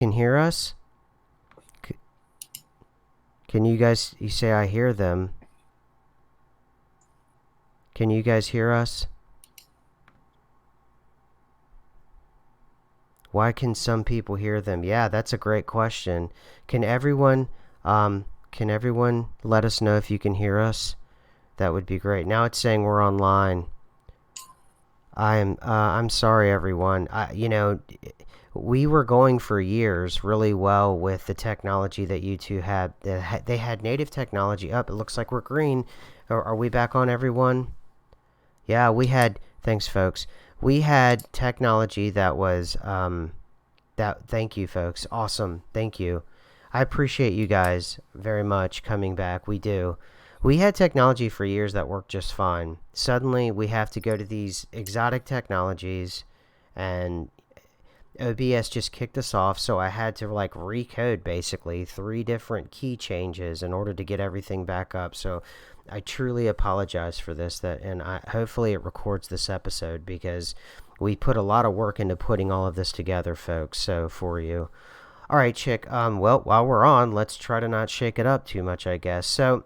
Can hear us? Can you guys, you say I hear them. Can you guys hear us? Why can some people hear them? Yeah, that's a great question. Can everyone, can everyone let us know if you can hear us? That would be great. Now it's saying we're online. I'm sorry, everyone. We were going for years really well with the technology that you two had. They had native technology up. It looks like we're green. Are we back on, everyone? Yeah, we had. Thanks, folks. We had technology that was that. Thank you, folks. Awesome. Thank you. I appreciate you guys very much coming back. We do. We had technology for years that worked just fine. Suddenly, we have to go to these exotic technologies, and OBS just kicked us off, so I had to like recode basically 3 different key changes in order to get everything back up. So I truly apologize for this. And hopefully it records this episode because we put a lot of work into putting all of this together, folks. So for you, all right, Chick. Well, while we're on, let's try to not shake it up too much, I guess. So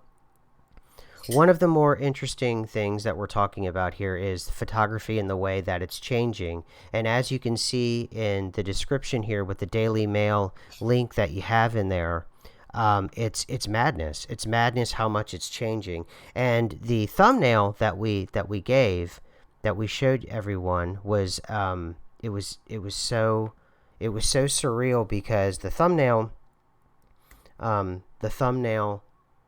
one of the more interesting things that we're talking about here is photography and the way that it's changing. And as you can see in the description here with the Daily Mail link that you have in there, it's madness. It's madness how much it's changing. And the thumbnail that we gave, that we showed everyone, was it was so surreal because the thumbnail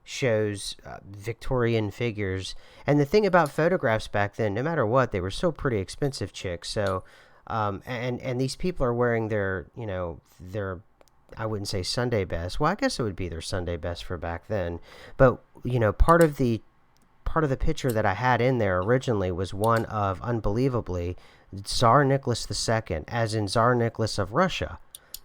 shows Victorian figures. And the thing about photographs back then, no matter what, they were still pretty expensive, chicks. So, and these people are wearing their I wouldn't say Sunday best. Well, I guess it would be their Sunday best for back then. But part of the picture that I had in there originally was one of, unbelievably, Tsar Nicholas II, as in Tsar Nicholas of Russia.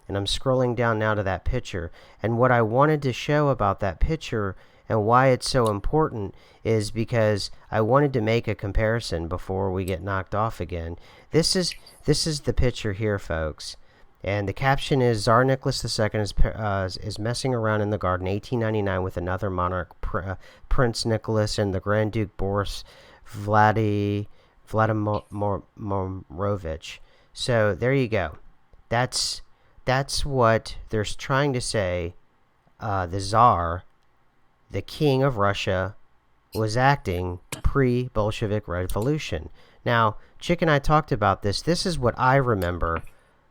And I'm scrolling down now to that picture. And what I wanted to show about that picture and why it's so important is because I wanted to make a comparison before we get knocked off again. This is the picture here, folks. And the caption is Tsar Nicholas II is messing around in the garden, 1899, with another monarch, Prince Nicholas, and the Grand Duke Boris Vladimirovich. So there you go. That's what they're trying to say. The Tsar, the king of Russia, was acting pre-Bolshevik Revolution. Now, Chick and I talked about this. This is what I remember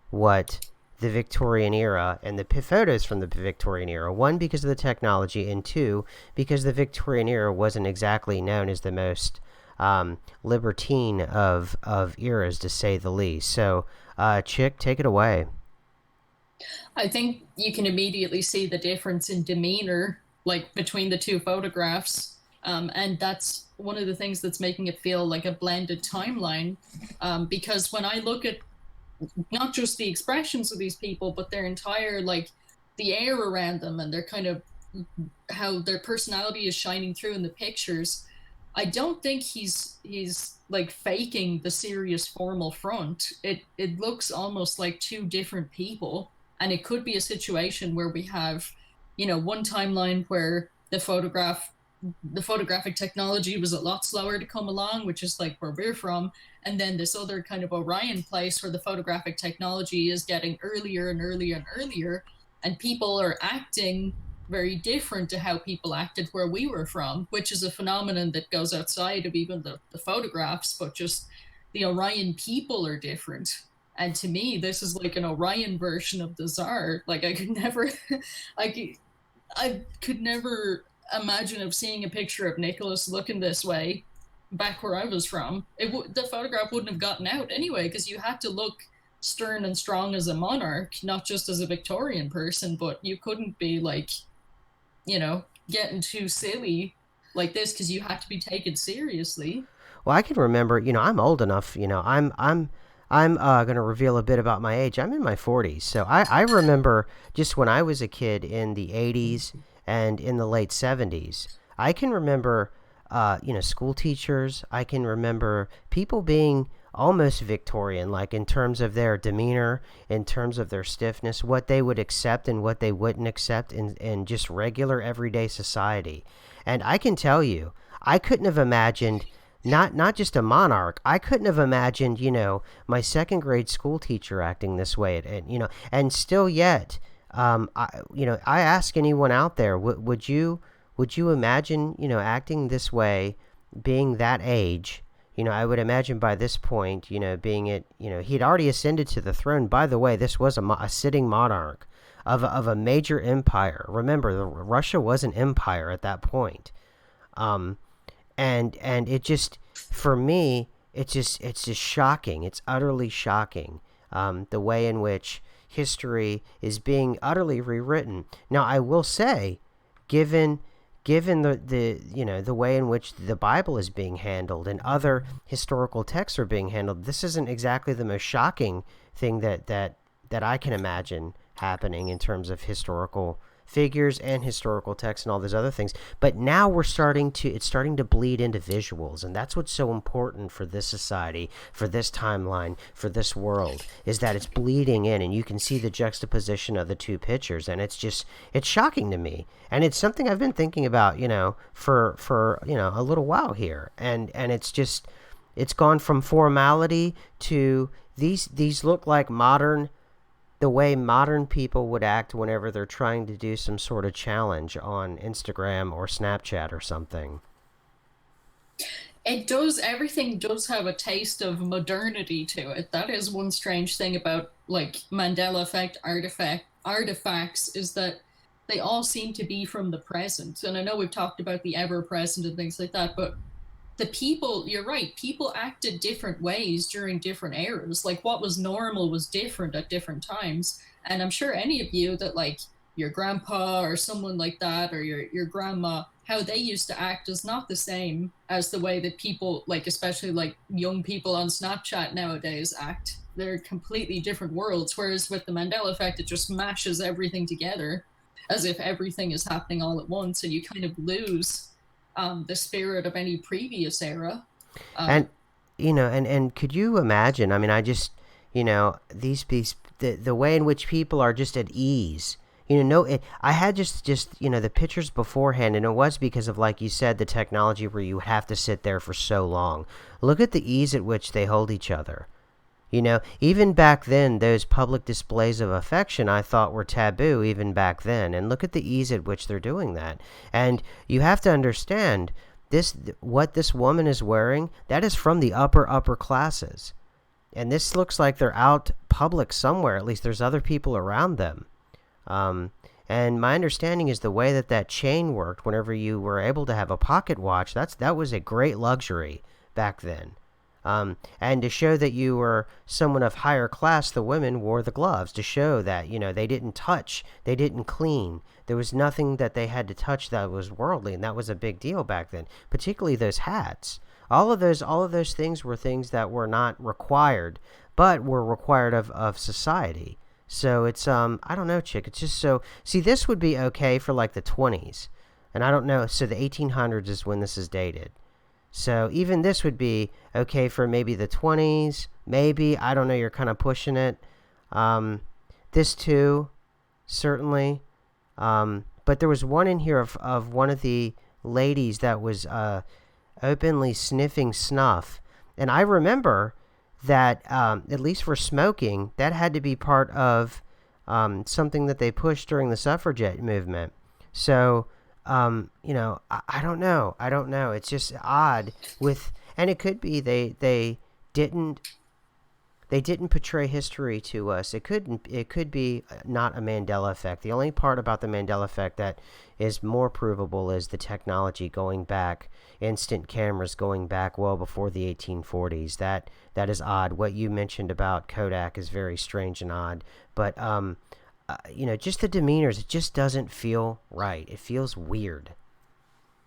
what the Victorian era and the photos from the Victorian era. One, because of the technology, and two, because the Victorian era wasn't exactly known as the most libertine of eras, to say the least. So, Chick, take it away. I think you can immediately see the difference in demeanor, like between the two photographs. And that's one of the things that's making it feel like a blended timeline. Because when I look at not just the expressions of these people, but their entire, like, the air around them and their kind of how their personality is shining through in the pictures, I don't think he's like faking the serious formal front. It looks almost like two different people, and it could be a situation where we have, one timeline where the photographic technology was a lot slower to come along, which is like where we're from, and then this other kind of Orion place where the photographic technology is getting earlier and earlier and earlier, and people are acting very different to how people acted where we were from, which is a phenomenon that goes outside of even the photographs, but just the Orion people are different. And to me, this is like an Orion version of the Tsar. Like I could never, I could never imagine of seeing a picture of Nicholas looking this way back where I was from. The photograph wouldn't have gotten out anyway, because you had to look stern and strong as a monarch, not just as a Victorian person. But you couldn't be like, getting too silly like this because you had to be taken seriously. Well, I can remember, I'm old enough, I'm going to reveal a bit about my age. I'm in my 40s. So I remember just when I was a kid in the 80s and in the late 70s. I can remember, school teachers. I can remember people being almost Victorian, like in terms of their demeanor, in terms of their stiffness, what they would accept and what they wouldn't accept in just regular everyday society. And I can tell you, I couldn't have imagined not just a monarch. I couldn't have imagined, my second grade school teacher acting this way, and still yet, I ask anyone out there, would you imagine, acting this way, being that age? I would imagine by this point, being it, he'd already ascended to the throne. By the way, this was a sitting monarch of a major empire. Remember, Russia was an empire at that point. Um, and it just, for me, it's just shocking. It's utterly shocking, the way in which history is being utterly rewritten. Now, I will say, given the way in which the Bible is being handled and other historical texts are being handled, this isn't exactly the most shocking thing that I can imagine happening in terms of historical figures and historical texts and all those other things. But now it's starting to bleed into visuals, and that's what's so important for this society, for this timeline, for this world, is that it's bleeding in, and you can see the juxtaposition of the two pictures, and it's shocking to me, and it's something I've been thinking about, for a little while here, and it's gone from formality to these look like the way modern people would act whenever they're trying to do some sort of challenge on Instagram or Snapchat or something. It does, everything does have a taste of modernity to it. That is one strange thing about like Mandela effect artifacts is that they all seem to be from the present. And I know we've talked about the ever present and things like that, but the people, you're right, people acted different ways during different eras. Like what was normal was different at different times. And I'm sure any of you that like your grandpa or someone like that or your grandma, how they used to act is not the same as the way that people like especially like young people on Snapchat nowadays act. They're completely different worlds. Whereas with the Mandela effect, it just mashes everything together as if everything is happening all at once, and you kind of lose the spirit of any previous era. And Um, and could you imagine? I mean, I just, the way in which people are just at ease. No, I had just the pictures beforehand, and it was because of, like you said, the technology where you have to sit there for so long. Look at the ease at which they hold each other. Even back then, those public displays of affection I thought were taboo even back then. And look at the ease at which they're doing that. And you have to understand what this woman is wearing, that is from the upper classes. And this looks like they're out public somewhere. At least there's other people around them. Um, and my understanding is the way that chain worked, whenever you were able to have a pocket watch, that was a great luxury back then. And to show that you were someone of higher class, the women wore the gloves to show that, they didn't touch, they didn't clean. There was nothing that they had to touch that was worldly, and that was a big deal back then, particularly those hats. All of those things were things that were not required, but were required of society. So it's, I don't know, chick. It's just so, see, this would be okay for like the 20s. And I don't know. So the 1800s is when this is dated. So even this would be okay for maybe the 20s, maybe. I don't know. You're kind of pushing it. Um, this too, certainly. But there was one in here of one of the ladies that was openly sniffing snuff. And I remember that, at least for smoking, that had to be part of something that they pushed during the suffragette movement. So I don't know. I don't know. It's just odd and it could be they didn't portray history to us. It could be not a Mandela effect. The only part about the Mandela effect that is more provable is the technology going back, instant cameras going back well before the 1840s. That is odd. What you mentioned about Kodak is very strange and odd. But just the demeanors, it just doesn't feel right. It feels weird.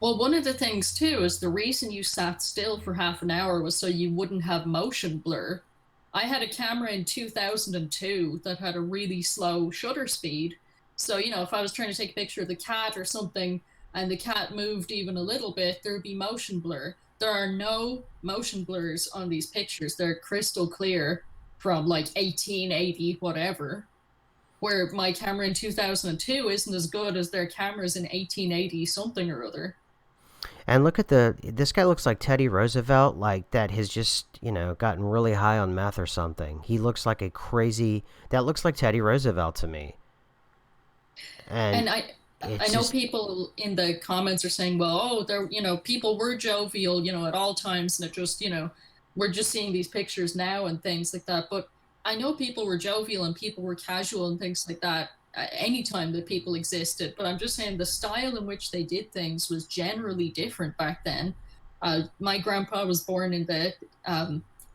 well, one of the things too is the reason you sat still for half an hour was so you wouldn't have motion blur. I had a camera in 2002 that had a really slow shutter speed. So, if I was trying to take a picture of the cat or something and the cat moved even a little bit, there'd be motion blur. there are no motion blurs on these pictures. They're crystal clear from like 1880 whatever, where my camera in 2002 isn't as good as their cameras in 1880 something or other. And look at this guy looks like Teddy Roosevelt, like that has just, gotten really high on meth or something. He looks like a crazy, that looks like Teddy Roosevelt to me. And And I it's know just, people in the comments are saying, well, oh, there, people were jovial, at all times, and it just, we're just seeing these pictures now and things like that. But I know people were jovial and people were casual and things like that anytime that people existed. But I'm just saying the style in which they did things was generally different back then. My grandpa was born in the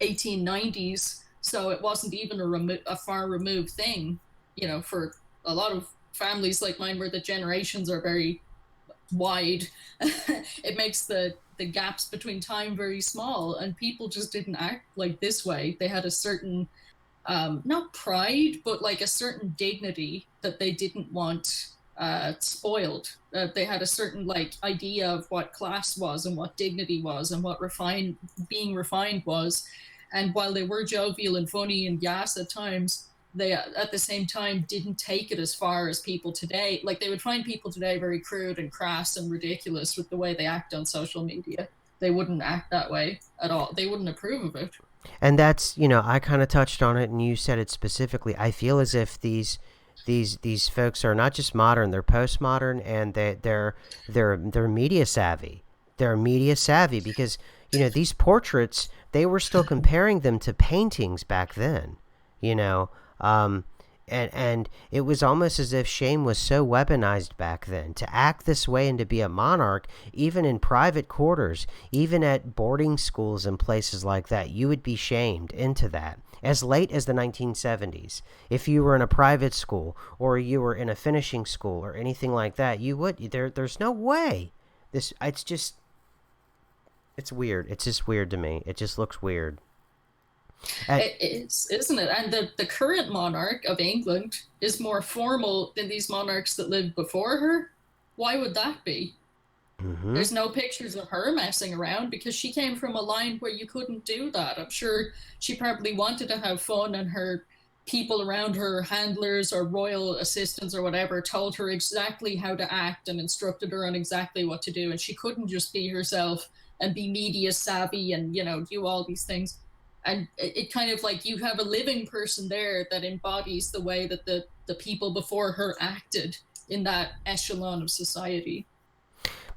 1890s, so it wasn't even a far removed thing, for a lot of families like mine where the generations are very wide. It makes the gaps between time very small, and people just didn't act like this way. They had a certain not pride, but like a certain dignity that they didn't want spoiled. They had a certain like idea of what class was and what dignity was and what being refined was. And while they were jovial and funny and gas at times, they at the same time didn't take it as far as people today. Like they would find people today very crude and crass and ridiculous with the way they act on social media. They wouldn't act that way at all. They wouldn't approve of it. and that's, I kind of touched on it and you said it specifically. I feel as if these folks are not just modern, they're postmodern, and they're media savvy. They're media savvy because, these portraits, they were still comparing them to paintings back then, you know. Um, and it was almost as if shame was so weaponized back then to act this way and to be a monarch, even in private quarters, even at boarding schools and places like that. You would be shamed into that as late as the 1970s. If you were in a private school or you were in a finishing school or anything like that, you would there's no way. It's weird. It's just weird to me. It just looks weird. Uh, It is, isn't it? And the current monarch of England is more formal than these monarchs that lived before her. Why would that be? mm-hmm. There's no pictures of her messing around because she came from a line where you couldn't do that. I'm sure she probably wanted to have fun, and her people around her, handlers or royal assistants or whatever, told her exactly how to act and instructed her on exactly what to do. And she couldn't just be herself and be media savvy and, do all these things. And it kind of like you have a living person there that embodies the way that the people before her acted in that echelon of society.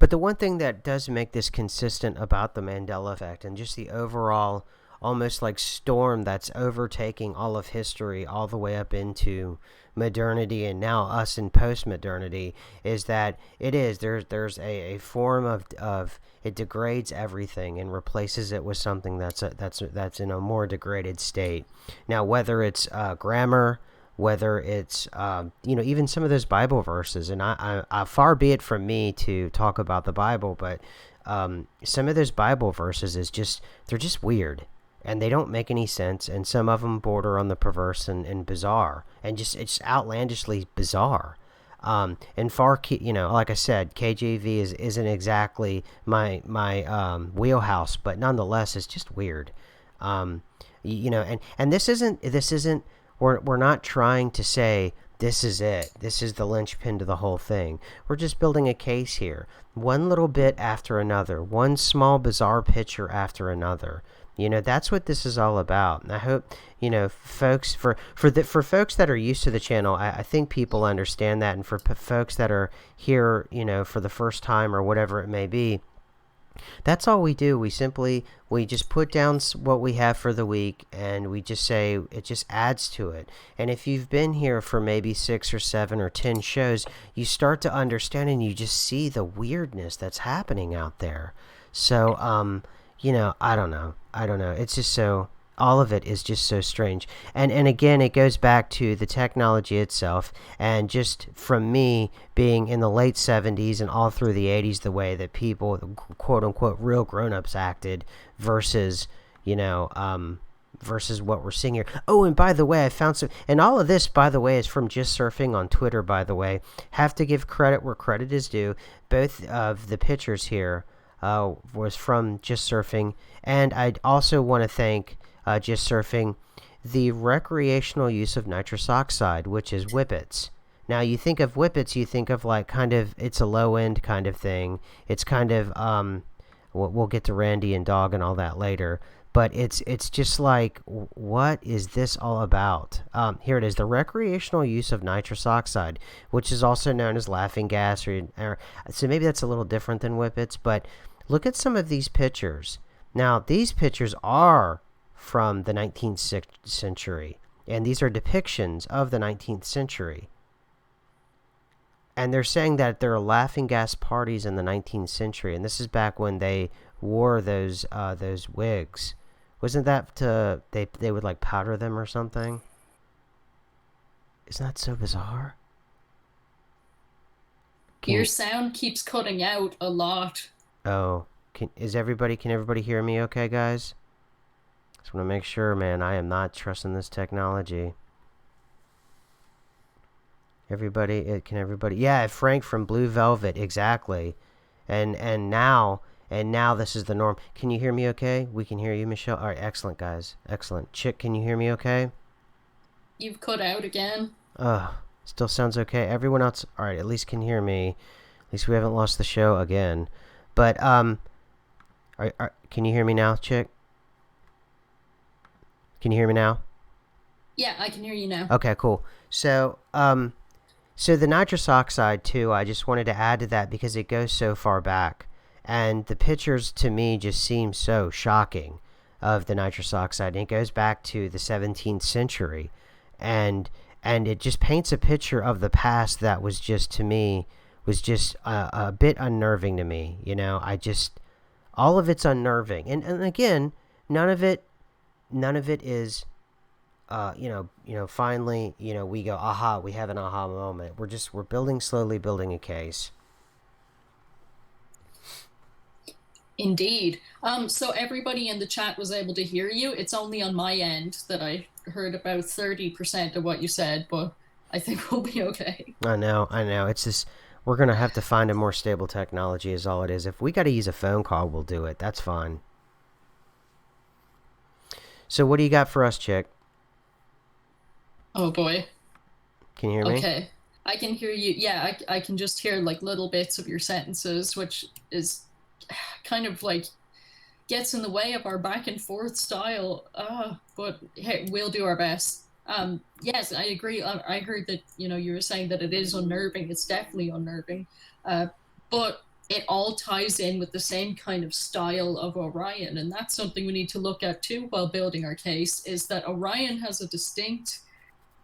But the one thing that does make this consistent about the Mandela effect and just the overall almost like storm that's overtaking all of history all the way up into modernity and now us in post-modernity is that there's a form of it degrades everything and replaces it with something that's in a more degraded state. Now whether it's grammar, whether it's even some of those Bible verses, and I far be it from me to talk about the Bible, but some of those Bible verses they're just weird, and they don't make any sense, and some of them border on the perverse and bizarre, and it's outlandishly bizarre. And like I said, KJV isn't exactly my wheelhouse, but nonetheless, it's just weird. And this isn't we're not trying to say this is it. This is the linchpin to the whole thing. We're just building a case here. One little bit after another. One small bizarre picture after another. That's what this is all about. And I hope, folks, for folks that are used to the channel, I think people understand that. And for folks that are here, for the first time or whatever it may be, that's all we do. We just put down what we have for the week, and we just say it just adds to it. And if you've been here for maybe 6 or 7 or 10 shows, you start to understand and you just see the weirdness that's happening out there. So, I don't know. It's just so, all of it is just so strange. And again, it goes back to the technology itself, and just from me being in the late 70s and all through the 80s, the way that people, quote unquote, real grown-ups acted versus, versus what we're seeing here. Oh, and by the way, I found some, and all of this, by the way, is from just surfing on Twitter, by the way. Have to give credit where credit is due. Both of the pictures here, was from Just Surfing. And I also want to thank Just Surfing the recreational use of nitrous oxide, which is whippets. Now, you think of whippets, you think of like kind of it's a low end kind of thing. It's kind of we'll get to Randy and Dog and all that later. But it's just like, what is this all about? Here it is: the recreational use of nitrous oxide, which is also known as laughing gas, or so maybe that's a little different than whippets. But look at some of these pictures. Now, these pictures are from the 19th century, and these are depictions of the 19th century. And they're saying that there are laughing gas parties in the 19th century, and this is back when they wore those wigs. Wasn't that they would like powder them or something? Isn't that so bizarre? Can Your you? sound keeps cutting out a lot. Oh, can everybody hear me? Okay, guys. Just want to make sure, man. I am not trusting this technology. Can everybody? Yeah, Frank from Blue Velvet, exactly. And now this is the norm. Can you hear me okay? We can hear you, Michelle. All right, excellent, guys. Excellent. Chick, can you hear me okay? You've cut out again. Still sounds okay. Everyone else, all right, at least can hear me. At least we haven't lost the show again. But can you hear me now, Chick? Can you hear me now? Yeah, I can hear you now. Okay, cool. So the nitrous oxide too, I just wanted to add to that because it goes so far back. And the pictures to me just seem so shocking of the nitrous oxide. And it goes back to the 17th century. And it just paints a picture of the past that was just, to me, was just a bit unnerving to me. You know, all of it's unnerving. And again, none of it is finally, we go, aha, we have an aha moment. We're building a case. Indeed. So everybody in the chat was able to hear you. It's only on my end that I heard about 30% of what you said, but I think we'll be okay. I know. It's just, we're going to have to find a more stable technology is all it is. If we got to use a phone call, we'll do it. That's fine. So what do you got for us, Chick? Oh boy. Can you hear me? Okay. I can hear you. Yeah, I can just hear like little bits of your sentences, which is kind of like gets in the way of our back and forth style. But hey, we'll do our best. Yes, I agree. I heard that you were saying that it is unnerving. It's definitely unnerving, but it all ties in with the same kind of style of Orion, and that's something we need to look at too while building our case. Is that Orion has a distinct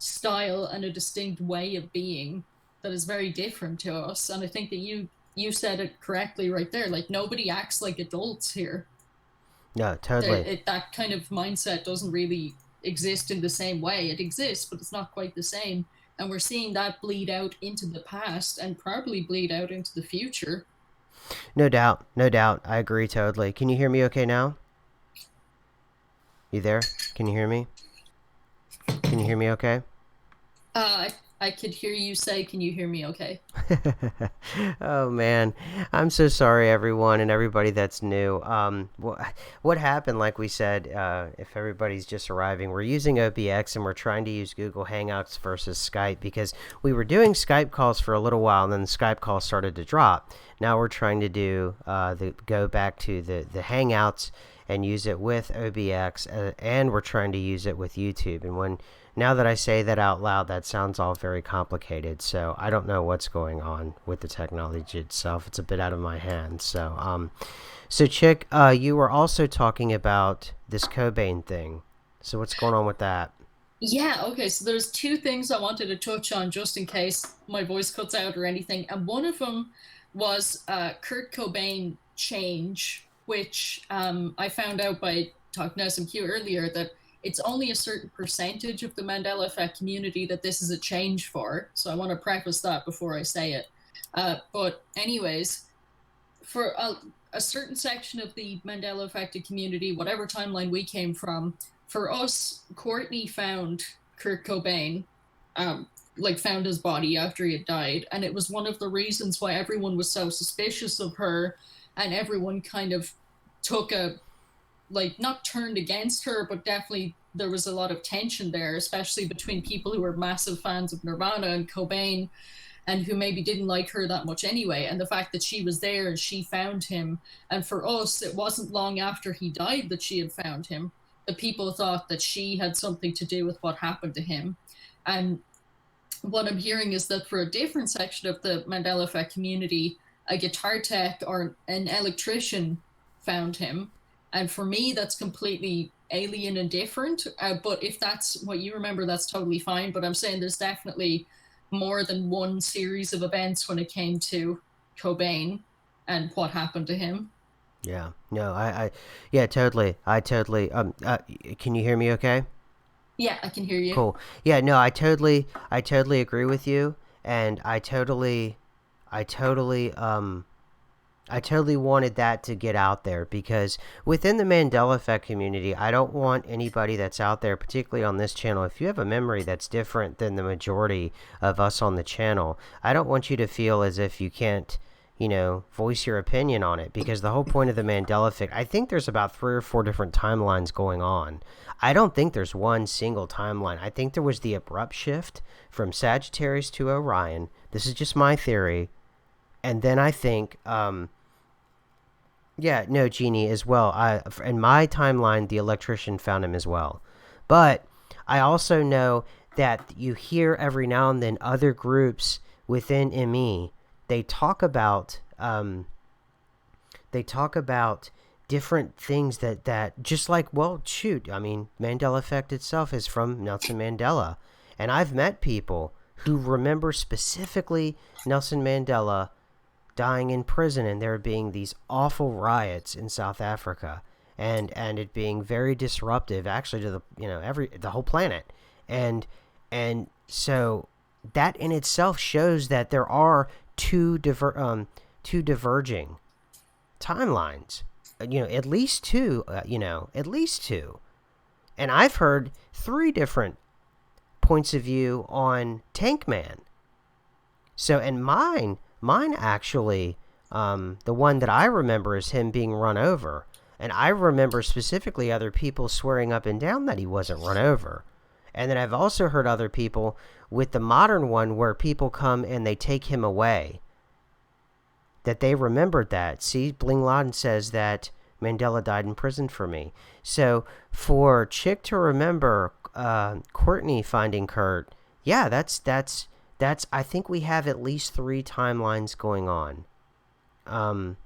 style and a distinct way of being that is very different to us, and I think that you said it correctly right there. Like, nobody acts like adults here. No, totally. That kind of mindset doesn't really exist in the same way. It exists, but it's not quite the same. And we're seeing that bleed out into the past and probably bleed out into the future. No doubt. I agree totally. Can you hear me okay now? You there? Can you hear me? Can you hear me okay? I could hear you say, "Can you hear me okay?" Oh man, I'm so sorry, everyone and everybody that's new. What happened? Like we said, if everybody's just arriving, we're using OBX and we're trying to use Google Hangouts versus Skype because we were doing Skype calls for a little while and then the Skype calls started to drop. Now we're trying to do go back to the Hangouts and use it with OBX, and we're trying to use it with YouTube. And now that I say that out loud, that sounds all very complicated. So I don't know what's going on with the technology itself. It's a bit out of my hands. So Chick, you were also talking about this Cobain thing. So what's going on with that? Yeah, okay, so there's two things I wanted to touch on just in case my voice cuts out or anything. And one of them was Kurt Cobain change, which I found out by talking to SMQ earlier that it's only a certain percentage of the Mandela effect community that this is a change for. So I want to preface that before I say it. But anyways, for a certain section of the Mandela affected community, whatever timeline we came from, for us, Courtney found Kurt Cobain, found his body after he had died, and it was one of the reasons why everyone was so suspicious of her and everyone kind of took a, like, not turned against her, but definitely there was a lot of tension there, especially between people who were massive fans of Nirvana and Cobain, and who maybe didn't like her that much anyway. And the fact that she was there and she found him, and for us, it wasn't long after he died that she had found him. The people thought that she had something to do with what happened to him. And what I'm hearing is that for a different section of the Mandela effect community, a guitar tech or an electrician found him. And for me, that's completely alien and different. But if that's what you remember, that's totally fine. But I'm saying there's definitely more than one series of events when it came to Cobain and what happened to him. Yeah. No, yeah, totally. I totally, can you hear me okay? Yeah, I can hear you. Cool. Yeah, no, I totally agree with you. And I totally, I totally wanted that to get out there because within the Mandela Effect community, I don't want anybody that's out there, particularly on this channel, if you have a memory that's different than the majority of us on the channel, I don't want you to feel as if you can't, voice your opinion on it because the whole point of the Mandela Effect, I think there's about 3 or 4 different timelines going on. I don't think there's one single timeline. I think there was the abrupt shift from Sagittarius to Orion. This is just my theory. And then I think, yeah, no, Genie as well. In my timeline, the electrician found him as well. But I also know that you hear every now and then other groups within ME, they talk about different things that just like, well, shoot, I mean, Mandela Effect itself is from Nelson Mandela. And I've met people who remember specifically Nelson Mandela dying in prison and there being these awful riots in South Africa and it being very disruptive actually to the the whole planet and so that in itself shows that there are two diverging timelines, at least two, at least two, and I've heard 3 different points of view on Tank Man. So, and mine actually, the one that I remember is him being run over. And I remember specifically other people swearing up and down that he wasn't run over. And then I've also heard other people with the modern one where people come and they take him away, that they remembered that. See, Bling Laden says that Mandela died in prison for me. So for Chick to remember Courtney finding Kurt, yeah, that's I think we have at least 3 timelines going on. And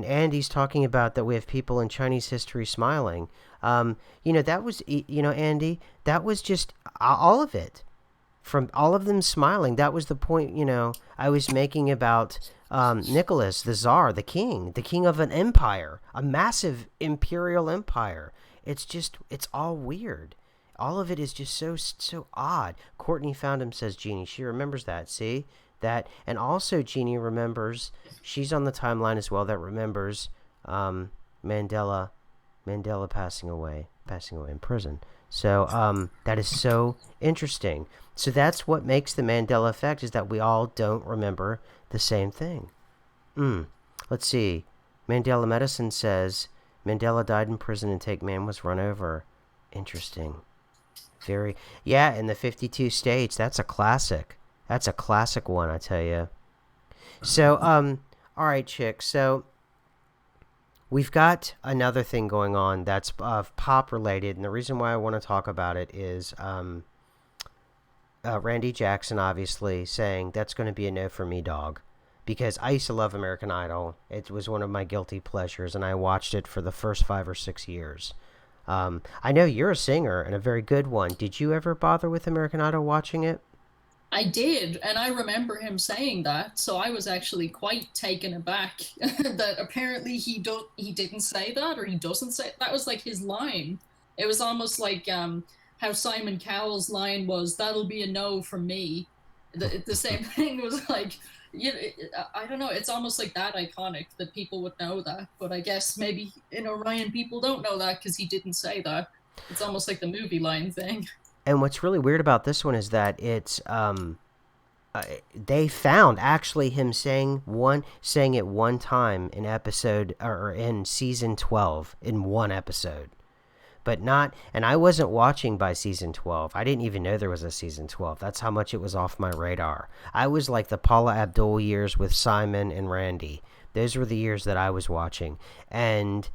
Andy's talking about that we have people in Chinese history smiling. That was, Andy, that was just all of it. From all of them smiling, that was the point, I was making about Nicholas, the Tsar, the king of an empire, a massive imperial empire. It's all weird. All of it is just so odd. Courtney found him, says Jeannie. She remembers that. See that, and also Jeannie remembers. She's on the timeline as well. That remembers Mandela passing away in prison. So that is so interesting. So that's what makes the Mandela effect, is that we all don't remember the same thing. Let's see. Mandela Medicine says Mandela died in prison and Take Man was run over. Interesting. Very, yeah, in the 52 states. That's a classic. That's a classic one, I tell you. So, all right, Chick. So, we've got another thing going on that's pop related, and the reason why I want to talk about it is Randy Jackson obviously saying that's going to be a no for me, dog. Because I used to love American Idol. It was one of my guilty pleasures, and I watched it for the first 5 or 6 years. I know you're a singer and a very good one. Did you ever bother with American Idol watching it? I did, and I remember him saying that, so I was actually quite taken aback that apparently he didn't say that, or he doesn't say that was like his line. It was almost like how Simon Cowell's line was, "That'll be a no from me." The same thing was like, I don't know. It's almost like that iconic that people would know that, but I guess maybe in Orion people don't know that because he didn't say that. It's almost like the movie line thing. And what's really weird about this one is that they found actually him saying it one time in episode or in season 12 in one episode, but not. And I wasn't watching by season 12. I didn't even know there was a season 12. That's how much it was off my radar. I was like the Paula Abdul years with Simon and Randy. Those were the years that I was watching. And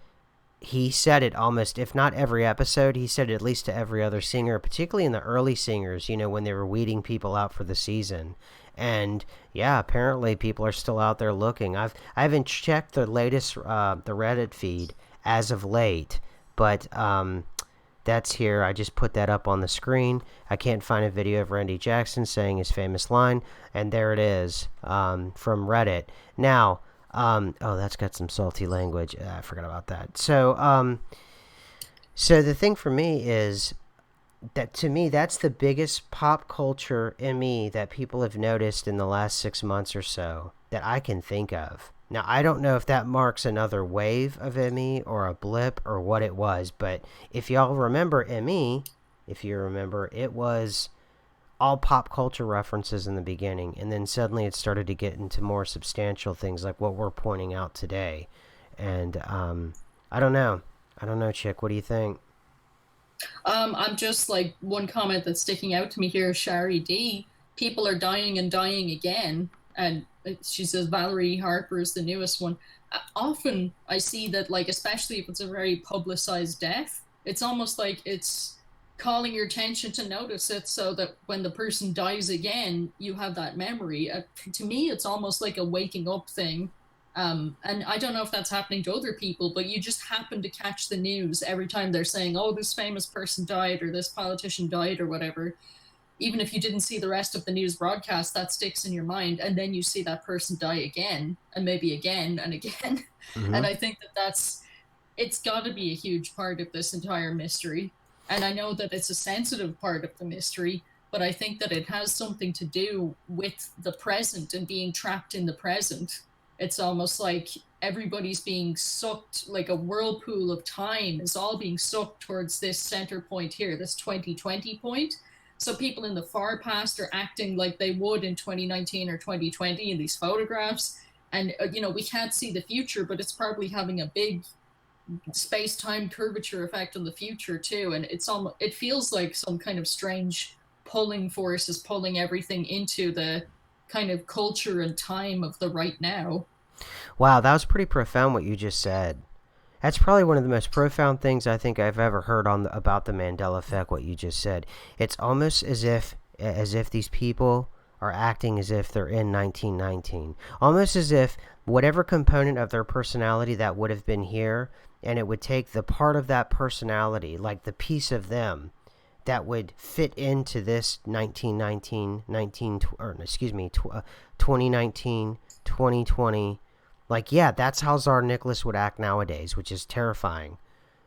he said it almost, if not every episode, he said it at least to every other singer, particularly in the early singers, when they were weeding people out for the season. And yeah, apparently people are still out there looking. I haven't checked the latest the Reddit feed as of late, but that's here. I just put that up on the screen. I can't find a video of Randy Jackson saying his famous line, and there it is from Reddit. Now, oh, that's got some salty language. I forgot about that. So the thing for me is that, to me, that's the biggest pop culture in me that people have noticed in the last 6 months or so that I can think of. Now, I don't know if that marks another wave of ME or a blip or what it was, but if y'all remember ME, if you remember, it was all pop culture references in the beginning, and then suddenly it started to get into more substantial things like what we're pointing out today. And I don't know. I don't know, Chick. What do you think? I'm just like one comment that's sticking out to me here, Shari D. People are dying and dying again. And she says Valerie Harper is the newest one. Often I see that, like, especially if it's a very publicized death, it's almost like it's calling your attention to notice it so that when the person dies again, you have that memory. To me, it's almost like a waking up thing. And I don't know if that's happening to other people, but you just happen to catch the news every time they're saying, oh, this famous person died or this politician died or whatever. Even if you didn't see the rest of the news broadcast, that sticks in your mind. And then you see that person die again and maybe again and again. Mm-hmm. And I think that it's got to be a huge part of this entire mystery. And I know that it's a sensitive part of the mystery, but I think that it has something to do with the present and being trapped in the present. It's almost like everybody's being sucked, like a whirlpool of time is all being sucked towards this center point here, this 2020 point. So people in the far past are acting like they would in 2019 or 2020 in these photographs. And, we can't see the future, but it's probably having a big space-time curvature effect on the future too. And it feels like some kind of strange pulling force is pulling everything into the kind of culture and time of the right now. Wow, that was pretty profound what you just said. That's probably one of the most profound things I think I've ever heard about the Mandela effect. What you just said, it's almost as if these people are acting as if they're in 1919, almost as if whatever component of their personality that would have been here, and it would take the part of that personality, like the piece of them that would fit into this 1919, 2019, 2020. Like, yeah, that's how Tsar Nicholas would act nowadays, which is terrifying.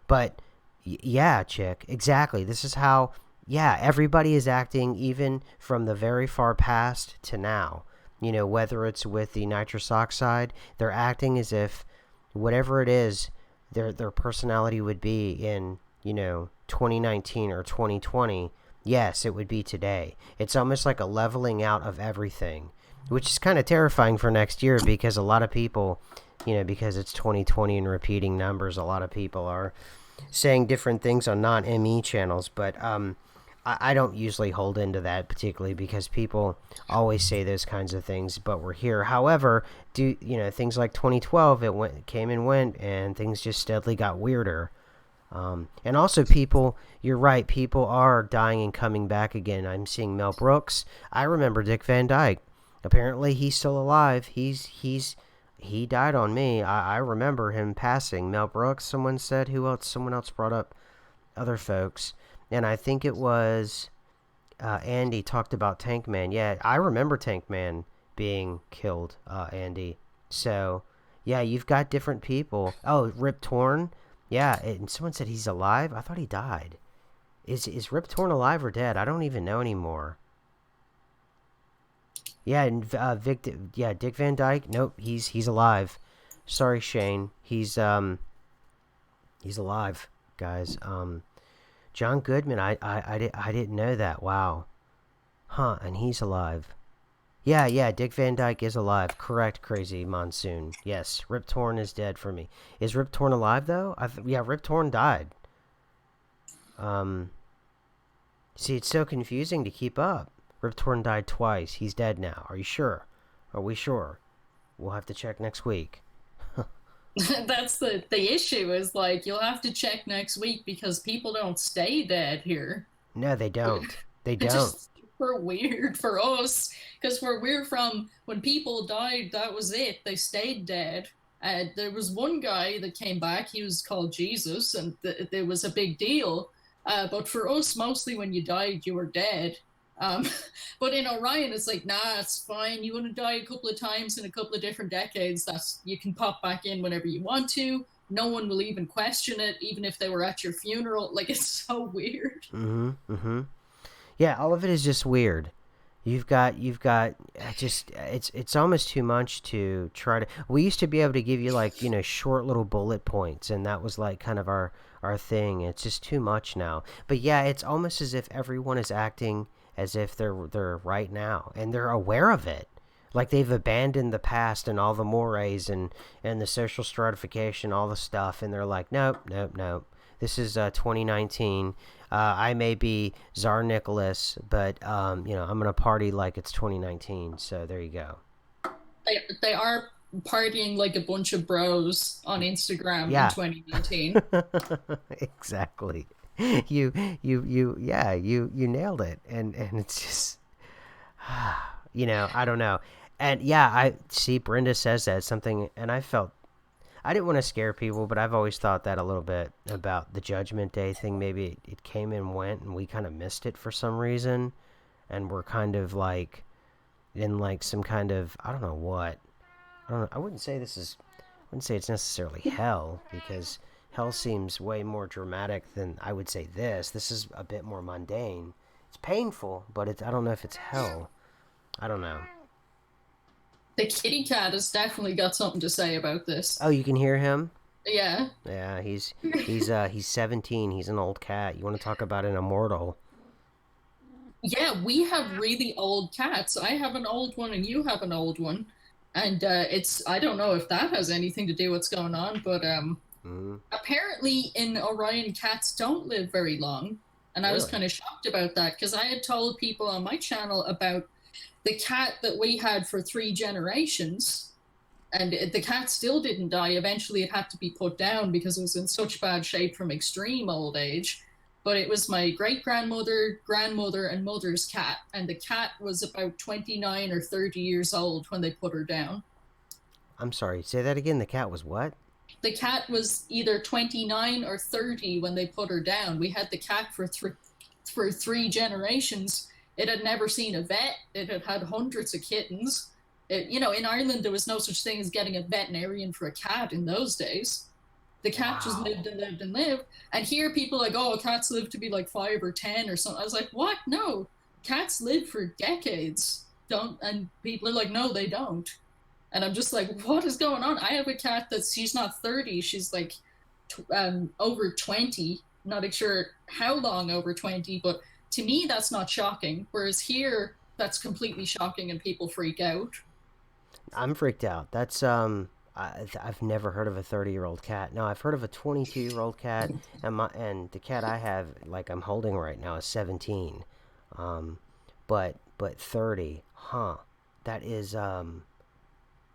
But, yeah, Chick, exactly. This is how, yeah, everybody is acting, even from the very far past to now. Whether it's with the nitrous oxide, they're acting as if whatever it is, their personality would be in, 2019 or 2020. Yes, it would be today. It's almost like a leveling out of everything, which is kind of terrifying for next year because a lot of people, because it's 2020 and repeating numbers, a lot of people are saying different things on non-ME channels. But I don't usually hold into that particularly because people always say those kinds of things, but we're here. However, things like 2012, came and went, and things just steadily got weirder. And also you're right, people are dying and coming back again. I'm seeing Mel Brooks. I remember Dick Van Dyke. Apparently he's still alive. He died on me. I remember him passing. Mel Brooks, someone said. Who else? Someone else brought up other folks. And I think it was Andy talked about Tank Man. Yeah, I remember Tank Man being killed, Andy. So, yeah, you've got different people. Oh, Rip Torn. Yeah, and someone said he's alive. I thought he died. Is Rip Torn alive or dead? I don't even know anymore. Yeah, and Dick Van Dyke. Nope, he's alive. Sorry, Shane. He's alive, guys. John Goodman. I didn't know that. Wow. Huh? And he's alive. Yeah, yeah, Dick Van Dyke is alive. Correct, Crazy Monsoon. Yes, Rip Torn is dead for me. Is Rip Torn alive though? Yeah, Rip Torn died. Um, See, it's so confusing to keep up. Rip Torn died twice. He's dead now. Are you sure? Are we sure? We'll have to check next week. That's the issue is like you'll have to check next week because people don't stay dead here. No, they don't. They It's don't. just super weird for us because where we're from, when people died, that was it. They stayed dead. There was one guy that came back. He was called Jesus, and there was a big deal. But for us, mostly when you died, you were dead. Um, but in Orion, it's like, nah, it's fine. You want to die a couple of times in a couple of different decades. That's you can pop back in whenever you want to. No one will even question it, even if they were at your funeral. Like it's so weird. Mm-hmm. Mm-hmm. Yeah, all of it is just weird. You've got just it's almost too much to try to. We used to be able to give you like short little bullet points, and that was like kind of our thing. It's just too much now. But yeah, it's almost as if everyone is acting as if they're right now, and they're aware of it. Like they've abandoned the past and all the mores and the social stratification, all the stuff, and they're like, nope, nope, nope. This is 2019. I may be Tsar Nicholas, but I'm gonna party like it's 2019. So there you go. They are partying like a bunch of bros on Instagram in Yeah, 2019. exactly. You yeah, you nailed it, and it's just I don't know, and yeah, I see Brenda says that something, and I didn't want to scare people, but I've always thought that a little bit about the Judgment Day thing. Maybe it came and went, and we kind of missed it for some reason, and we're kind of like in like some kind of I don't know what. I don't know. I wouldn't say it's necessarily hell because hell seems way more dramatic than I would say this. This is a bit more mundane. It's painful, but I don't know if it's hell. I don't know. The kitty cat has definitely got something to say about this. Oh, you can hear him? Yeah. Yeah, he's 17. He's an old cat. You want to talk about an immortal? Yeah, we have really old cats. I have an old one and you have an old one. And it's I don't know if that has anything to do with what's going on, but Mm, apparently in Orion cats don't live very long. And I was really? kind of shocked about that because I had told people on my channel about the cat that we had for 3 generations, and the cat still didn't die. Eventually, it had to be put down because it was in such bad shape from extreme old age. But it was my great grandmother, grandmother, and mother's cat, and the cat was about 29 or 30 years old when they put her down. I'm sorry. Say that again. The cat was what? The cat was either 29 or 30 when they put her down. We had the cat for 3 generations. It had never seen a vet. It had had hundreds of kittens. In Ireland, there was no such thing as getting a veterinarian for a cat in those days. The cat just lived Wow. and lived and lived. And here, people are like, oh, cats live to be like 5 or 10 or something. I was like, what? No, cats live for decades. Don't and people are like, no, they don't. And I'm just like, what is going on? I have a cat she's not 30, she's like over 20. Not sure how long over 20, but to me, that's not shocking. Whereas here, that's completely shocking and people freak out. I'm freaked out. I've never heard of a 30-year-old cat. No, I've heard of a 22-year-old cat, and the cat I have, like I'm holding right now, is 17. Um, but 30, huh? That is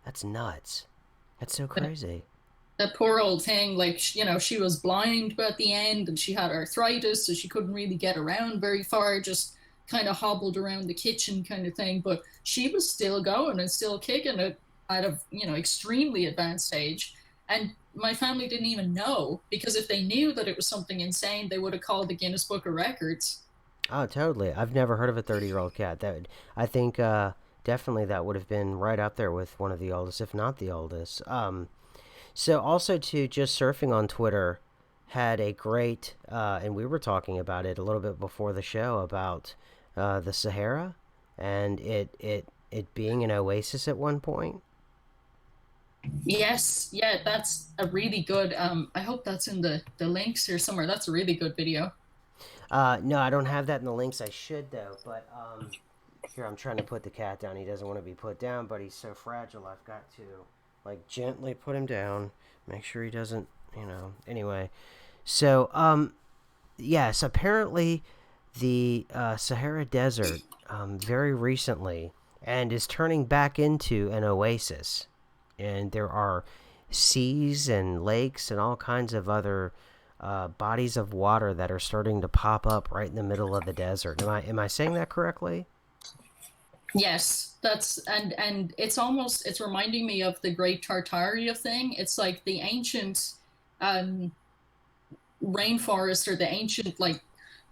that's nuts. That's so crazy. That poor old thing, like, she was blind at the end and she had arthritis, so she couldn't really get around very far, just kind of hobbled around the kitchen kind of thing. But she was still going and still kicking it at a, extremely advanced age. And my family didn't even know because if they knew that it was something insane, they would have called the Guinness Book of Records. Oh, totally. I've never heard of a 30-year-old cat. I think definitely that would have been right up there with one of the oldest, if not the oldest. So also to just surfing on Twitter had a great, and we were talking about it a little bit before the show about the Sahara and it being an oasis at one point. Yes, yeah, that's a really good. I hope that's in the links or somewhere. That's a really good video. No, I don't have that in the links. I should though, but Here, I'm trying to put the cat down. He doesn't want to be put down, but he's so fragile. I've got to like gently put him down, make sure he doesn't, Anyway, so yes, apparently the Sahara Desert very recently and is turning back into an oasis, and there are seas and lakes and all kinds of other bodies of water that are starting to pop up right in the middle of the desert. Am I saying that correctly? Yes, that's and it's reminding me of the Great Tartaria thing. It's like the ancient um rainforest, or the ancient like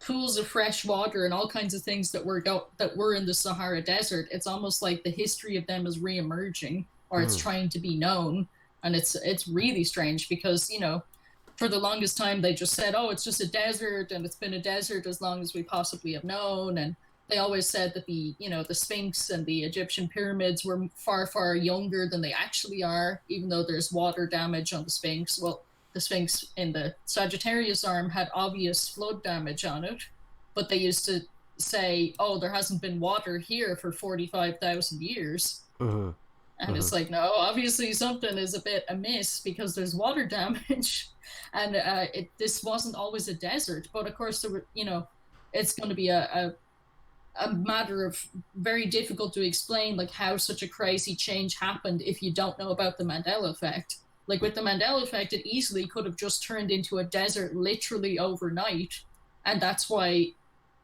pools of fresh water and all kinds of things that were in the Sahara Desert. It's almost like the history of them is re-emerging, or it's Mm, trying to be known. And it's really strange because, for the longest time they just said, oh, it's just a desert, and it's been a desert as long as we possibly have known. And they always said that the Sphinx and the Egyptian pyramids were far, far younger than they actually are, even though there's water damage on the Sphinx. Well, the Sphinx in the Sagittarius arm had obvious flood damage on it, but they used to say, oh, there hasn't been water here for 45,000 years. mm-hmm, And mm-hmm. it's like, no, obviously something is a bit amiss because there's water damage. And this wasn't always a desert. But of course, it's going to be a matter of very difficult to explain, like how such a crazy change happened if you don't know about the Mandela effect. Like with the Mandela effect, it easily could have just turned into a desert literally overnight. And that's why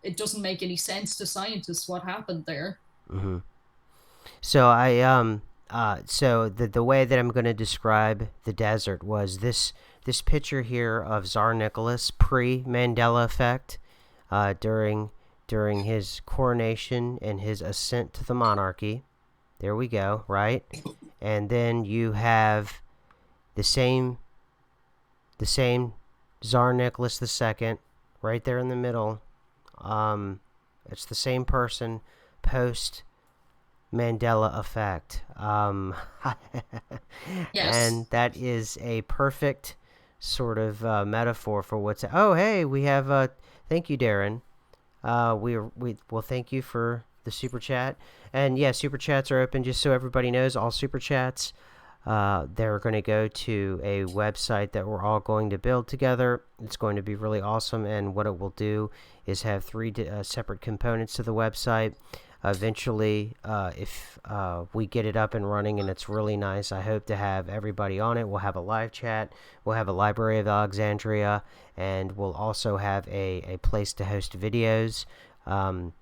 it doesn't make any sense to scientists what happened there. Mm-hmm. So the way that I'm going to describe the desert was this picture here of Tsar Nicholas pre Mandela effect, during his coronation and his ascent to the monarchy. There we go, right? And then you have the same the same Tsar Nicholas II right there in the middle. Um, it's the same person post Mandela effect. Yes. And that is a perfect sort of metaphor for what's. Oh, hey, we have. Thank you, Darren. We well, thank you for the super chat. And yeah, super chats are open. Just so everybody knows, all super chats. They're going to go to a website that we're all going to build together. It's going to be really awesome, and what it will do is have three separate components to the website. Eventually, if we get it up and running and it's really nice, I hope to have everybody on it. We'll have a live chat, we'll have a Library of Alexandria, and we'll also have a place to host videos.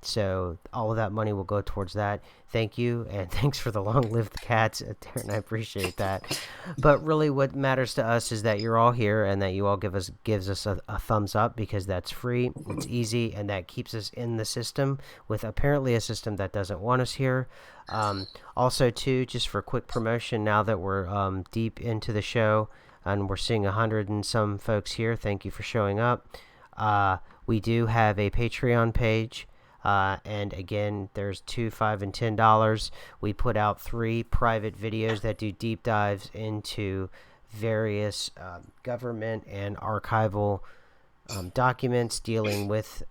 So all of that money will go towards that. Thank you, and thanks for the long live the cats, Darren. I appreciate that. But really, what matters to us is that you're all here and that you all gives us a thumbs up, because that's free, it's easy, and that keeps us in the system with apparently a system that doesn't want us here. Also, too, just for quick promotion, now that we're deep into the show and we're seeing 100 and some folks here, thank you for showing up. We do have a Patreon page. And again, there's $2, $5, and $10. We put out 3 private videos that do deep dives into various government and archival documents dealing with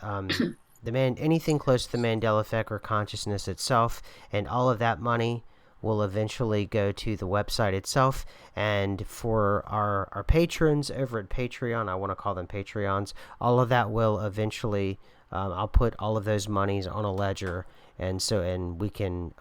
anything close to the Mandela effect or consciousness itself, and all of that money will eventually go to the website itself. And for our patrons over at Patreon, I want to call them Patreons, all of that will eventually, I'll put all of those monies on a ledger, and we can,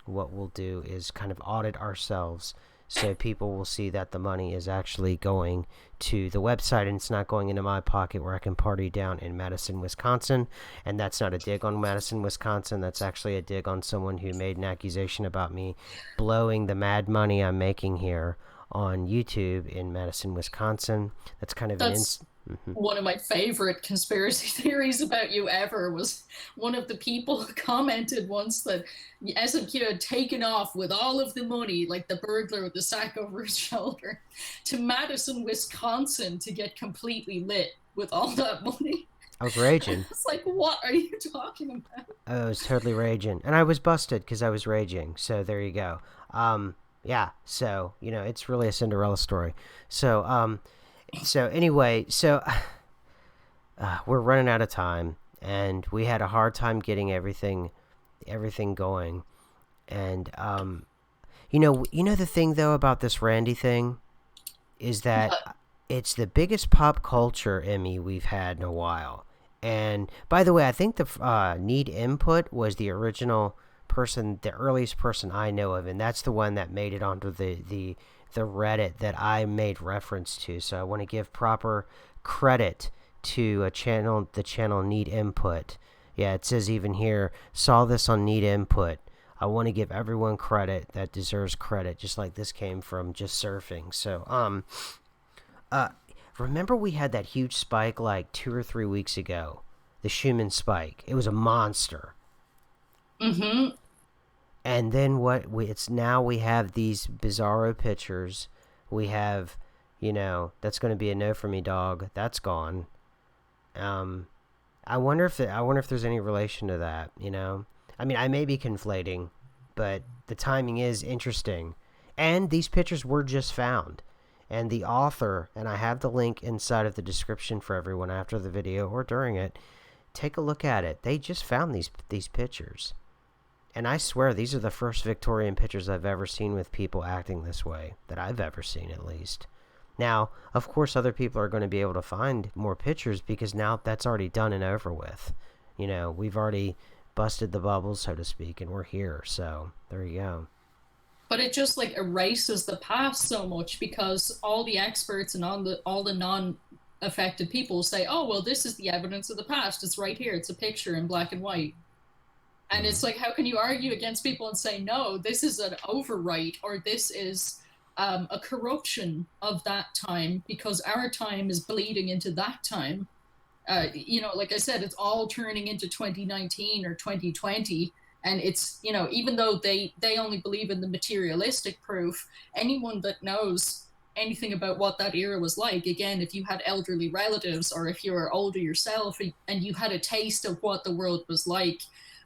what we'll do is kind of audit ourselves, so people will see that the money is actually going to the website and it's not going into my pocket where I can party down in Madison, Wisconsin. And that's not a dig on Madison, Wisconsin. That's actually a dig on someone who made an accusation about me blowing the mad money I'm making here on YouTube in Madison, Wisconsin. That's kind of an That's mm-hmm. one of my favorite conspiracy theories about you ever. Was one of the people commented once that SMQ had taken off with all of the money, like the burglar with the sack over his shoulder, to Madison, Wisconsin to get completely lit with all that money. I was And raging. it's like, what are you talking about? I was totally raging. And I was busted because I was raging. So there you go. Yeah, so, it's really a Cinderella story. So anyway, we're running out of time, and we had a hard time getting everything everything going. And you know the thing though about this Randy thing is that But it's the biggest pop culture Emmy we've had in a while. And by the way, I think the Need Input was the original person, the earliest person I know of, and that's the one that made it onto the Reddit that I made reference to. So I want to give proper credit to the channel Need Input. Yeah, it says even here, saw this on Need Input. I want to give everyone credit that deserves credit, just like this came from just surfing. So, uh, remember we had that huge spike like 2 or 3 weeks ago, the Schumann spike. It was a monster. mm-hmm. And then it's now we have these bizarro pictures. We have, that's going to be a no for me, dog. That's gone. Um, I wonder if there's any relation to that. I mean, I may be conflating, but the timing is interesting. And these pictures were just found. And the author, and I have the link inside of the description for everyone after the video or during it. Take a look at it. They just found these pictures. And I swear these are the first Victorian pictures I've ever seen with people acting this way, that I've ever seen at least. Now, of course, other people are going to be able to find more pictures because now that's already done and over with. We've already busted the bubble, so to speak, and we're here. So there you go. But it just like erases the past so much because all the experts and all the non-affected people say, "Oh, well, this is the evidence of the past. It's right here. It's a picture in black and white." And Mm. it's like, how can you argue against people and say, no, this is an overwrite or this is a corruption of that time because our time is bleeding into that time? Like I said, it's all turning into 2019 or 2020. And it's, even though they only believe in the materialistic proof, anyone that knows anything about what that era was like, again, if you had elderly relatives or if you were older yourself and you had a taste of what the world was like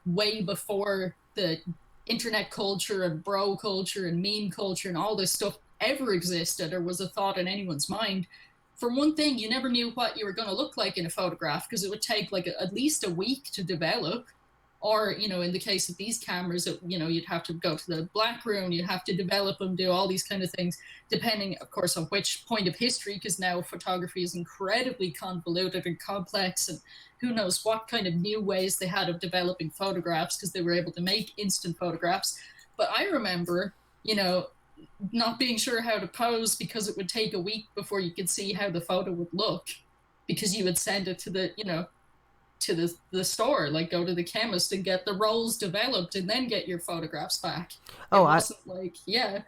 way before the internet culture and bro culture and meme culture and all this stuff ever existed or was a thought in anyone's mind. For one thing, you never knew what you were going to look like in a photograph because it would take like at least a week to develop. Or, in the case of these cameras, you'd have to go to the black room, you'd have to develop them, do all these kind of things, depending, of course, on which point of history, because now photography is incredibly convoluted and complex, and who knows what kind of new ways they had of developing photographs because they were able to make instant photographs. But I remember, you know, not being sure how to pose because it would take a week before you could see how the photo would look because you would send it to the store, like go to the chemist and get the rolls developed and then get your photographs back. Oh, It I wasn't like, yeah.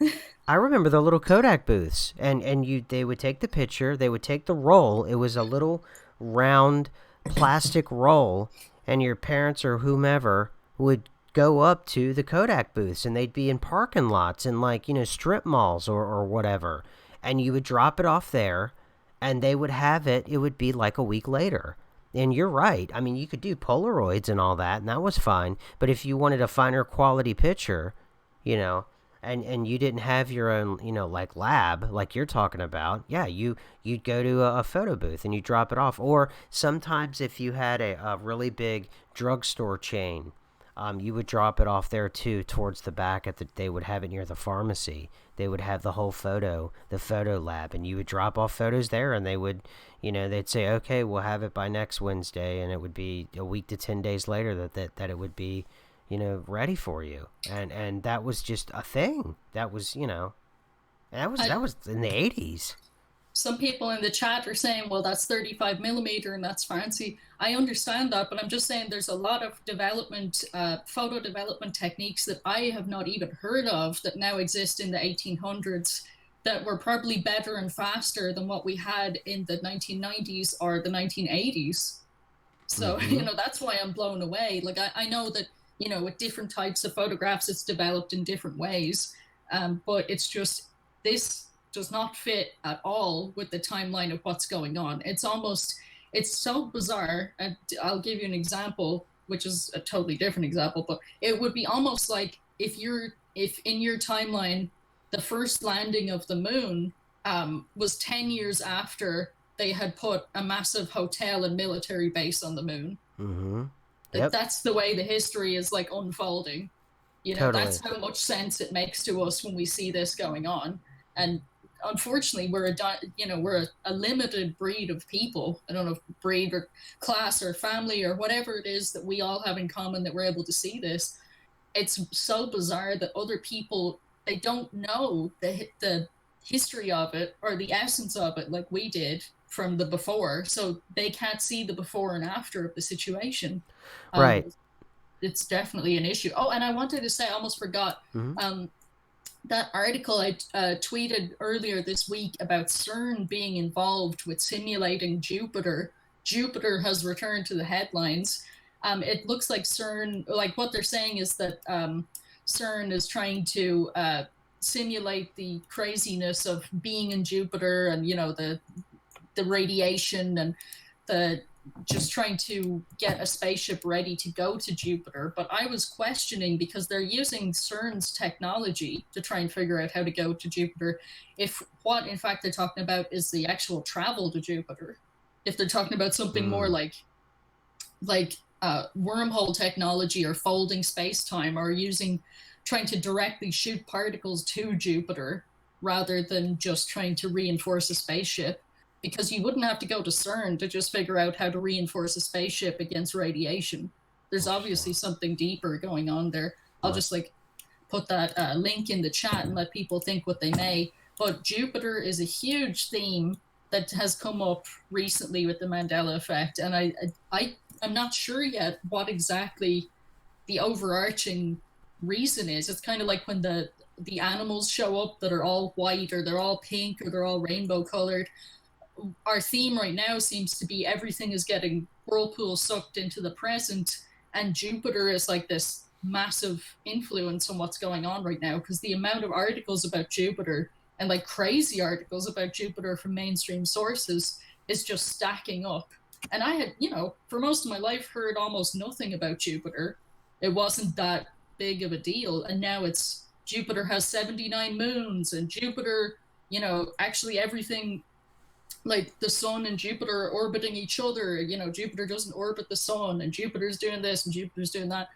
I remember the little Kodak booths, and they would take the picture, they would take the roll. It was a little round plastic roll, and your parents or whomever would go up to the Kodak booths, and they'd be in parking lots and like strip malls or whatever, and you would drop it off there, and they would have it. It would be like a week later. And you're right. I mean, you could do Polaroids and all that, and that was fine. But if you wanted a finer quality picture, you know, and you didn't have your own like lab like you're talking about, yeah, you'd go to a photo booth and you drop it off. Or sometimes if you had a really big drugstore chain, you would drop it off there too towards the back they would have it near the pharmacy. They would have the photo lab, and you would drop off photos there, and they'd say, okay, we'll have it by next Wednesday, and it would be a week to 10 days later that it would be ready for you. And that was just a thing. That was, and I, that was in the 80s. some people in the chat are saying, well, that's 35 millimeter and that's fancy. I understand that, but I'm just saying there's a lot of development, photo development techniques that I have not even heard of that now exist in the 1800s that were probably better and faster than what we had in the 1990s or the 1980s. So, Mm-hmm. that's why I'm blown away. Like, I know that, with different types of photographs, it's developed in different ways. But it's just, this does not fit at all with the timeline of what's going on. It's so bizarre. And I'll give you an example, which is a totally different example, but it would be almost like if in your timeline, the first landing of the moon was 10 years after they had put a massive hotel and military base on the moon. Mm-hmm. Yep. That's the way the history is like unfolding. You know, that's Totally. how much sense it makes to us when we see this going on. And unfortunately, we're a limited breed of people. I don't know if breed or class or family or whatever it is that we all have in common that we're able to see this. It's so bizarre that other people, they don't know the history of it or the essence of it like we did from the before, so they can't see the before and after of the situation. um Right. it's definitely an issue. Oh, and I wanted to say, I almost forgot, Hmm. um that article I tweeted earlier this week about CERN being involved with simulating Jupiter. Jupiter has returned to the headlines. It looks like CERN, like what they're saying is that CERN is trying to simulate the craziness of being in Jupiter, and the radiation and the just trying to get a spaceship ready to go to Jupiter. But I was questioning, because they're using CERN's technology to try and figure out how to go to Jupiter, if what in fact they're talking about is the actual travel to Jupiter. If they're talking about something more Mm. like wormhole technology or folding space time, or trying to directly shoot particles to Jupiter rather than just trying to reinforce a spaceship. Because you wouldn't have to go to CERN to just figure out how to reinforce a spaceship against radiation. There's Interesting. obviously something deeper going on there. I'll Right. just like put that link in the chat and let people think what they may. But Jupiter is a huge theme that has come up recently with the Mandela effect, and I'm not sure yet what exactly the overarching reason is. It's kind of like when the animals show up that are all white or they're all pink or they're all rainbow colored. Our theme right now seems to be everything is getting whirlpool sucked into the present, and Jupiter is like this massive influence on what's going on right now, because the amount of articles about Jupiter, and like crazy articles about Jupiter from mainstream sources, is just stacking up. And I had, for most of my life, heard almost nothing about Jupiter. It wasn't that big of a deal, and now it's Jupiter has 79 moons, and Jupiter, actually everything, like the sun and Jupiter are orbiting each other. Jupiter doesn't orbit the sun, and Jupiter's doing this and Jupiter's doing that.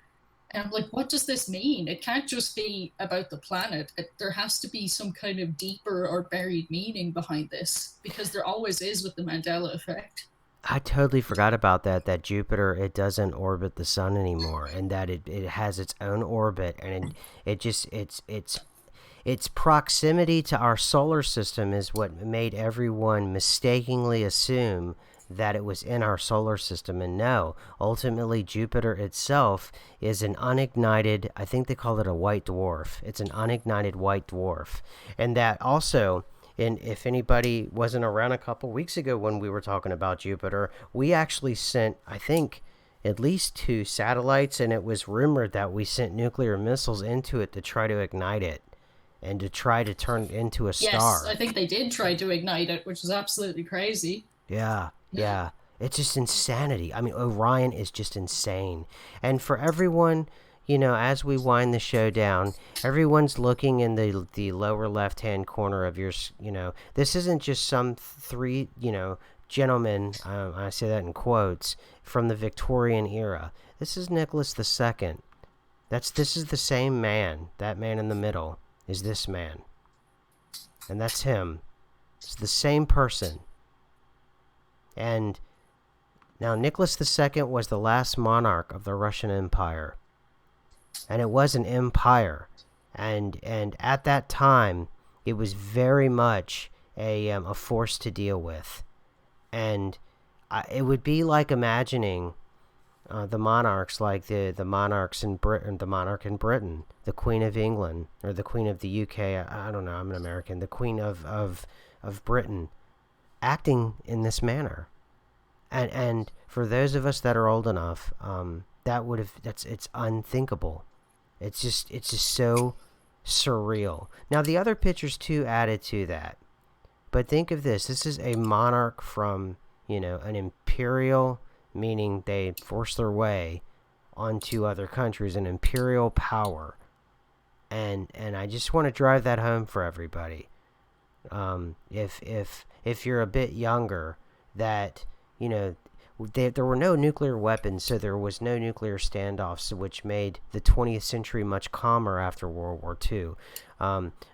And I'm like, what does this mean? It can't just be about the planet. There has to be some kind of deeper or buried meaning behind this, because there always is with the Mandela effect. I totally forgot about that. That Jupiter, it doesn't orbit the sun anymore, and that it has its own orbit, and it just its proximity to our solar system is what made everyone mistakenly assume that it was in our solar system. And no, ultimately, Jupiter itself is an unignited, I think they call it a white dwarf. It's an unignited white dwarf. And that also, and if anybody wasn't around a couple weeks ago when we were talking about Jupiter, we actually sent, I think, at least 2 satellites, and it was rumored that we sent nuclear missiles into it to try to ignite it and to try to turn it into a Yes, I star. think they did try to ignite it, which is absolutely crazy. Yeah, yeah. It's just insanity. I mean, Orion is just insane. And for everyone, as we wind the show down, everyone's looking in the lower left-hand corner of this isn't just some three, gentlemen, I say that in quotes, from the Victorian era. This is Nicholas II. This is the same man. That man in the middle is this man. And that's him. It's the same person. And now Nicholas II was the last monarch of the Russian Empire. And it was an empire. And at that time, it was very much a force to deal with. And it would be like imagining the monarchs, like the monarchs in Britain, the monarch in Britain, the Queen of England, or the Queen of the UK. I don't know. I'm an American. The Queen of Britain, acting in this manner. And for those of us that are old enough, it's unthinkable. It's just so surreal. Now the other pictures too added to that. But think of this. This is a monarch from, an imperial, meaning they force their way onto other countries, an imperial power. And I just want to drive that home for everybody. If you're a bit younger, that, you know, there were no nuclear weapons, so there was no nuclear standoffs, which made the 20th century much calmer after World War II.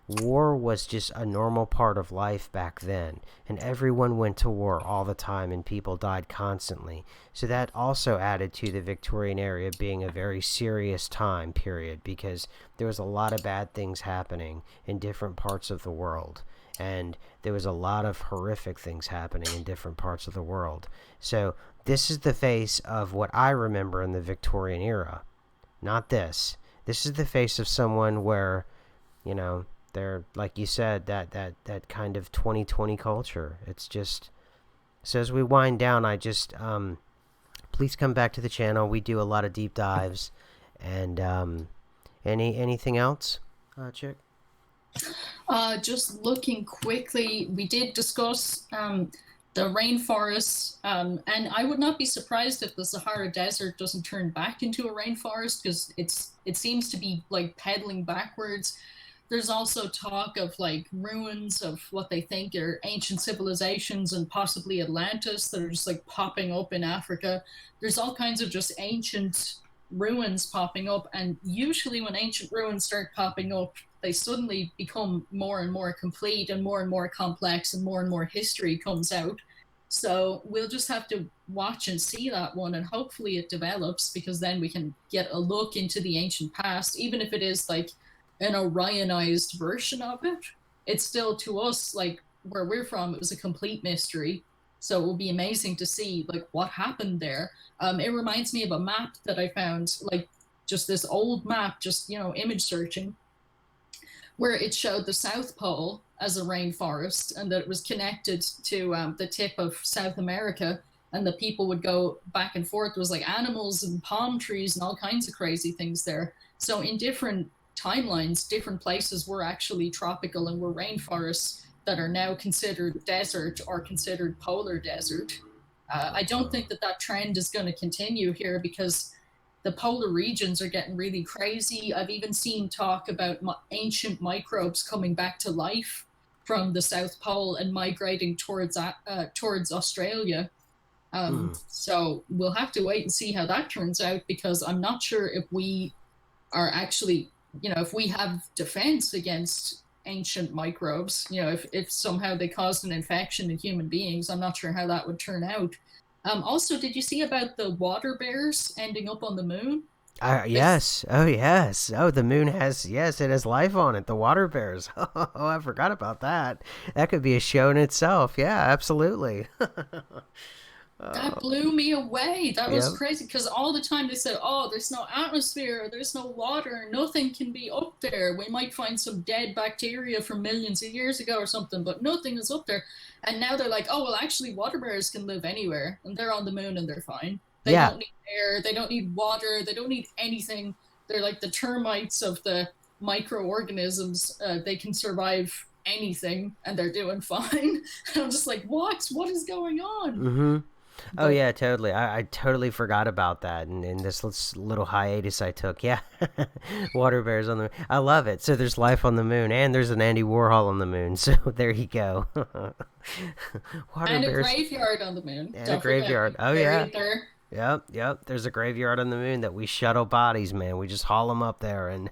War was just a normal part of life back then, and everyone went to war all the time, and people died constantly. So that also added to the Victorian era being a very serious time period, because there was a lot of bad things happening in different parts of the world. And there was a lot of horrific things happening in different parts of the world. So this is the face of what I remember in the Victorian era. Not this. This is the face of someone where, they're, like you said, that kind of 2020 culture. It's just, so as we wind down, I just, please come back to the channel. We do a lot of deep dives. And anything else, Chick? Just looking quickly, we did discuss the rainforests, and I would not be surprised if the Sahara Desert doesn't turn back into a rainforest, because it seems to be like pedaling backwards. There's also talk of like ruins of what they think are ancient civilizations and possibly Atlantis that are just like popping up in Africa. There's all kinds of just ancient ruins popping up, and usually when ancient ruins start popping up, they suddenly become more and more complete and more complex, and more history comes out. So we'll just have to watch and see that one, and hopefully it develops, because then we can get a look into the ancient past, even if it is like an Orionized version of it. It's still, to us, like where we're from, it was a complete mystery. So it will be amazing to see like what happened there. It reminds me of a map that I found, like just this old map, just image searching, where it showed the South Pole as a rainforest, and that it was connected to the tip of South America, and the people would go back and forth. There was like animals and palm trees and all kinds of crazy things there. So in different timelines, different places were actually tropical and were rainforests that are now considered desert or considered polar desert. I don't think that trend is going to continue here, because the polar regions are getting really crazy. I've even seen talk about ancient microbes coming back to life from the South Pole and migrating towards Australia. So we'll have to wait and see how that turns out, because I'm not sure if we are actually, if we have defense against ancient microbes, if somehow they caused an infection in human beings. I'm not sure how that would turn out. Also, did you see about the water bears ending up on the moon? Yes. Oh, yes. Oh, the moon has, yes, it has life on it. The water bears. Oh, I forgot about that. That could be a show in itself. Yeah, absolutely. That blew me away. That was Yep. crazy, because all the time they said, "Oh, there's no atmosphere, there's no water, nothing can be up there. We might find some dead bacteria from millions of years ago or something, but nothing is up there." And now they're like, "Oh, well, actually, water bears can live anywhere, and they're on the moon, and they're fine. They Yeah. don't need air, they don't need water, they don't need anything. They're like the termites of the microorganisms. They can survive anything, and they're doing fine." And I'm just like, "What? What is going on?" Mm-hmm. Oh But yeah, totally. I totally forgot about that in this little hiatus I took. Yeah, water bears on the moon. I love it. So there's life on the moon, and there's an Andy Warhol on the moon. So there you go. Water And a bears graveyard on the moon. and a Don't forget, graveyard. Oh yeah. buried there. Yep, yep. There's a graveyard on the moon that we shuttle bodies, man. We just haul them up there and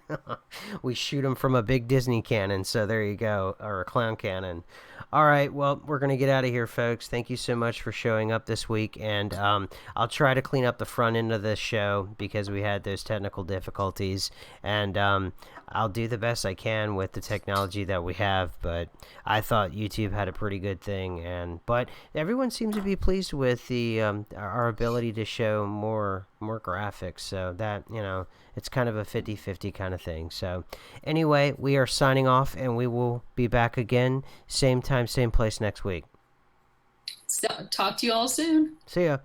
we shoot them from a big Disney cannon. So there you go, or a clown cannon. All right, well, we're gonna get out of here, folks. Thank you so much for showing up this week, and I'll try to clean up the front end of this show because we had those technical difficulties, and I'll do the best I can with the technology that we have. But I thought YouTube had a pretty good thing, but everyone seems to be pleased with the our ability to show more graphics. So that it's kind of a 50-50 kind of thing. So anyway, we are signing off, and we will be back again, same time, same place next week. So, talk to you all soon. See ya.